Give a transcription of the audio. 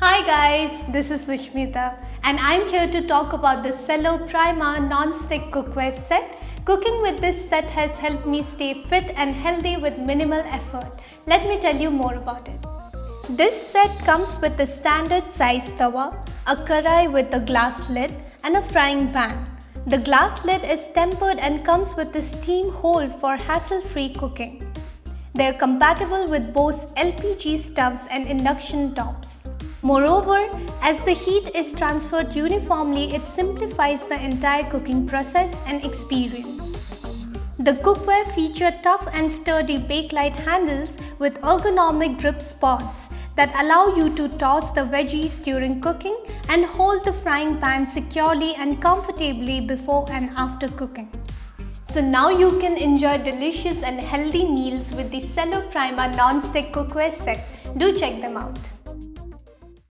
Hi guys, this is Sushmita and I'm here to talk about the Cello Prima non-stick cookware set. Cooking with this set has helped me stay fit and healthy with minimal effort. Let me tell you more about it. This set comes with a standard size tawa, a kadai with a glass lid and a frying pan. The glass lid is tempered and comes with a steam hole for hassle-free cooking. They are compatible with both LPG stoves and induction tops. Moreover, as the heat is transferred uniformly, it simplifies the entire cooking process and experience. The cookware feature tough and sturdy bakelite handles with ergonomic grip spots that allow you to toss the veggies during cooking and hold the frying pan securely and comfortably before and after cooking. So now you can enjoy delicious and healthy meals with the Cello Prima non-stick cookware set. Do check them out.